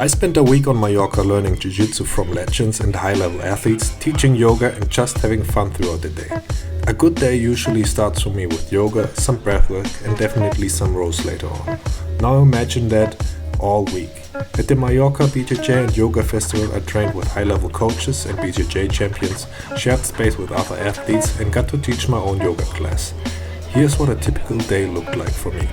I spent a week on Mallorca learning jiu-jitsu from legends and high-level athletes, teaching yoga and just having fun throughout the day. A good day usually starts for me with yoga, some breathwork and definitely some rows later on. Now imagine that all week. At the Mallorca BJJ and Yoga Festival I trained with high-level coaches and BJJ champions, shared space with other athletes and got to teach my own yoga class. Here's what a typical day looked like for me.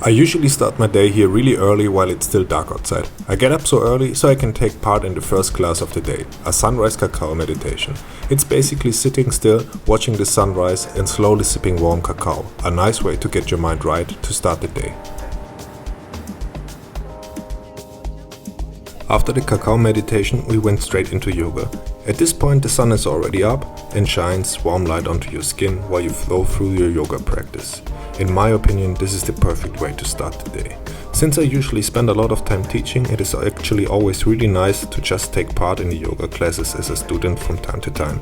I usually start my day here really early while it's still dark outside. I get up so early so I can take part in the first class of the day, a sunrise cacao meditation. It's basically sitting still, watching the sunrise and slowly sipping warm cacao, a nice way to get your mind right to start the day. After the cacao meditation we went straight into yoga. At this point the sun is already up and shines warm light onto your skin while you flow through your yoga practice. In my opinion, this is the perfect way to start the day. Since I usually spend a lot of time teaching, it is actually always really nice to just take part in the yoga classes as a student from time to time.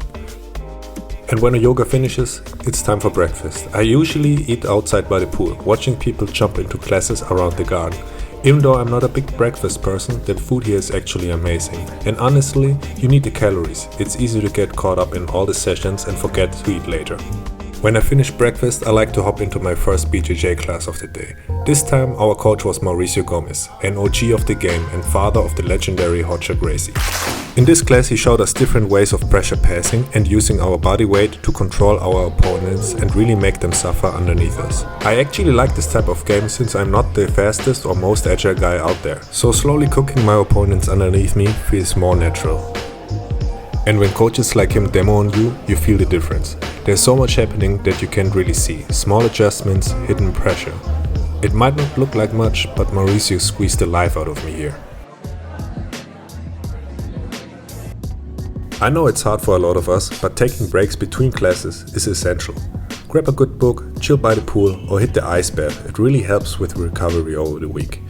And when a yoga finishes, it's time for breakfast. I usually eat outside by the pool, watching people jump into classes around the garden. Even though I'm not a big breakfast person, the food here is actually amazing. And honestly, you need the calories. It's easy to get caught up in all the sessions and forget to eat later. When I finish breakfast, I like to hop into my first BJJ class of the day. This time our coach was Mauricio Gomez, an OG of the game and father of the legendary Roger Gracie. In this class he showed us different ways of pressure passing and using our body weight to control our opponents and really make them suffer underneath us. I actually like this type of game since I'm not the fastest or most agile guy out there, so slowly cooking my opponents underneath me feels more natural. And when coaches like him demo on you, you feel the difference. There's so much happening that you can't really see. Small adjustments, hidden pressure. It might not look like much, but Mauricio squeezed the life out of me here. I know it's hard for a lot of us, but taking breaks between classes is essential. Grab a good book, chill by the pool or hit the ice bath. It really helps with recovery over the week.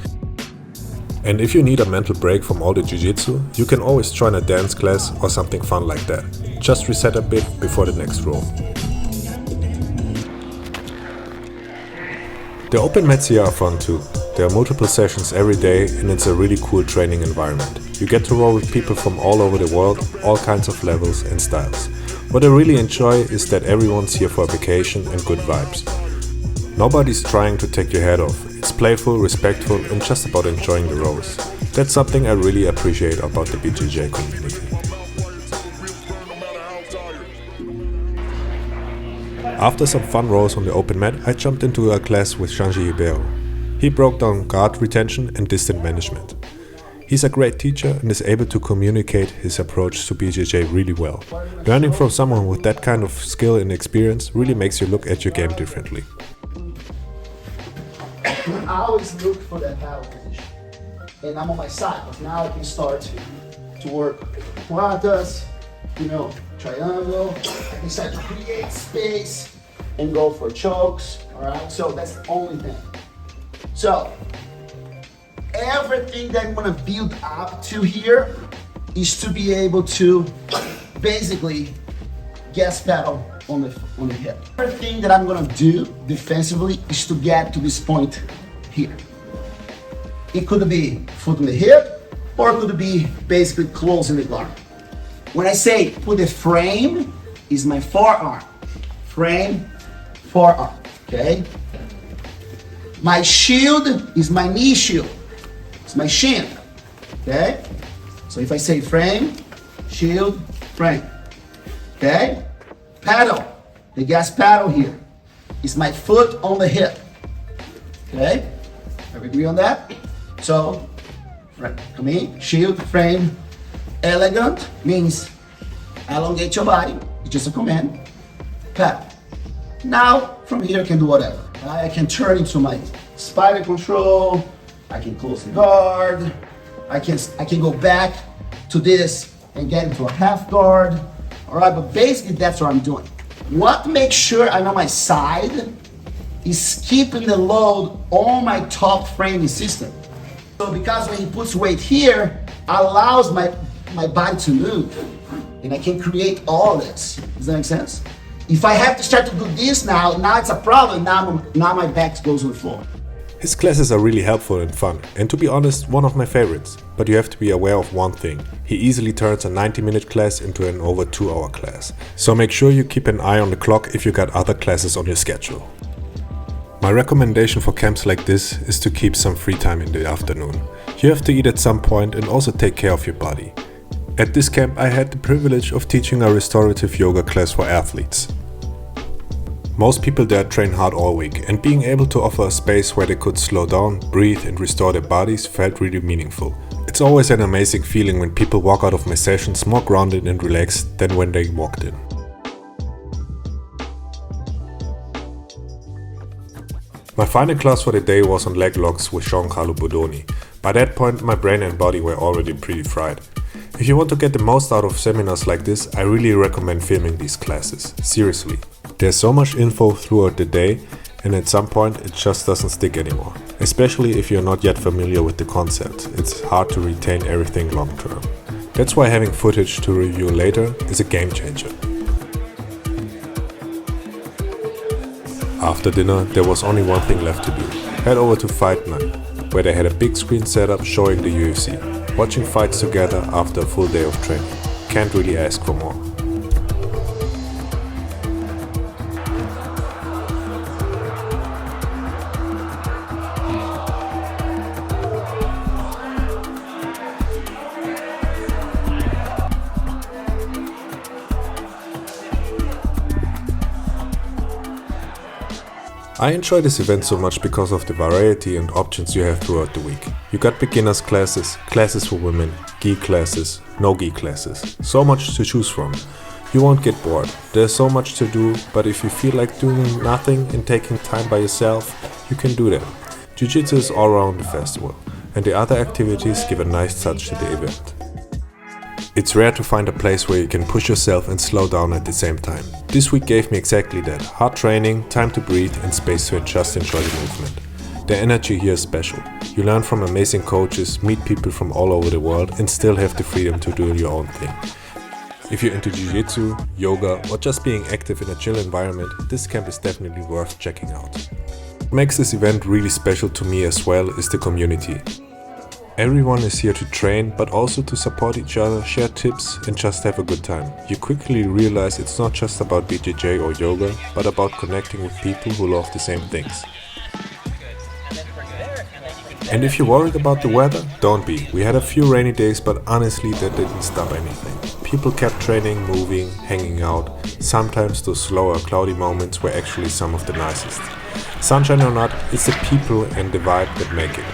And if you need a mental break from all the jiu-jitsu, you can always join a dance class or something fun like that. Just reset a bit before the next row. The open mats here are fun too. There are multiple sessions every day and it's a really cool training environment. You get to roll with people from all over the world, all kinds of levels and styles. What I really enjoy is that everyone's here for a vacation and good vibes. Nobody's trying to take your head off. It's playful, respectful and just about enjoying the rows. That's something I really appreciate about the BJJ community. After some fun rows on the open mat, I jumped into a class with Shanji Ribeiro. He broke down guard retention and distance management. He's a great teacher and is able to communicate his approach to BJJ really well. Learning from someone with that kind of skill and experience really makes you look at your game differently. I always look for that battle position. And I'm on my side, but now I can start to work quadras, triangle. I can start to create space and go for chokes, all right? So that's the only thing. So everything that I'm gonna build up to here is to be able to basically gas pedal on the hip. Everything that I'm gonna do defensively is to get to this point here. It could be foot on the hip, or it could be basically closing the guard. When I say put the frame, is my forearm. Frame, forearm, okay? My shield is my knee shield. It's my shin, okay? So if I say frame, shield, frame, okay? Paddle, the gas paddle here is my foot on the hip, okay? Are we agree on that? So, come in, shield, frame, elegant means elongate your body, it's just a command, paddle. Now, from here I can do whatever. I can turn into my spider control, I can close the guard, I can go back to this and get into a half guard. All right, but basically that's what I'm doing. What makes sure I'm on my side is keeping the load on my top framing system. So because when he puts weight here, allows my body to move. And I can create all this. Does that make sense? If I have to start to do this now it's a problem. Now my back goes on the floor. His classes are really helpful and fun, and to be honest, one of my favorites. But you have to be aware of one thing. He easily turns a 90-minute class into an over 2-hour class. So make sure you keep an eye on the clock if you got other classes on your schedule. My recommendation for camps like this is to keep some free time in the afternoon. You have to eat at some point and also take care of your body. At this camp I had the privilege of teaching a restorative yoga class for athletes. Most people there train hard all week, and being able to offer a space where they could slow down, breathe and restore their bodies felt really meaningful. It's always an amazing feeling when people walk out of my sessions more grounded and relaxed than when they walked in. My final class for the day was on leg locks with Giancarlo Bodoni. By that point my brain and body were already pretty fried. If you want to get the most out of seminars like this, I really recommend filming these classes. Seriously. There's so much info throughout the day, and at some point it just doesn't stick anymore. Especially if you're not yet familiar with the concept, it's hard to retain everything long term. That's why having footage to review later is a game changer. After dinner, there was only one thing left to do. Head over to Fight Night, where they had a big screen setup showing the UFC. Watching fights together after a full day of training. Can't really ask for more. I enjoy this event so much because of the variety and options you have throughout the week. You got beginners classes, classes for women, gi classes, no gi classes. So much to choose from. You won't get bored. There's so much to do, but if you feel like doing nothing and taking time by yourself, you can do that. Jiu-Jitsu is all around the festival, and the other activities give a nice touch to the event. It's rare to find a place where you can push yourself and slow down at the same time. This week gave me exactly that. Hard training, time to breathe and space to just enjoy the movement. The energy here is special. You learn from amazing coaches, meet people from all over the world and still have the freedom to do your own thing. If you're into Jiu-Jitsu, yoga or just being active in a chill environment, this camp is definitely worth checking out. What makes this event really special to me as well is the community. Everyone is here to train, but also to support each other, share tips and just have a good time. You quickly realize it's not just about BJJ or yoga, but about connecting with people who love the same things. And if you're worried about the weather, don't be. We had a few rainy days, but honestly that didn't stop anything. People kept training, moving, hanging out. Sometimes those slower, cloudy moments were actually some of the nicest. Sunshine or not, it's the people and the vibe that make it.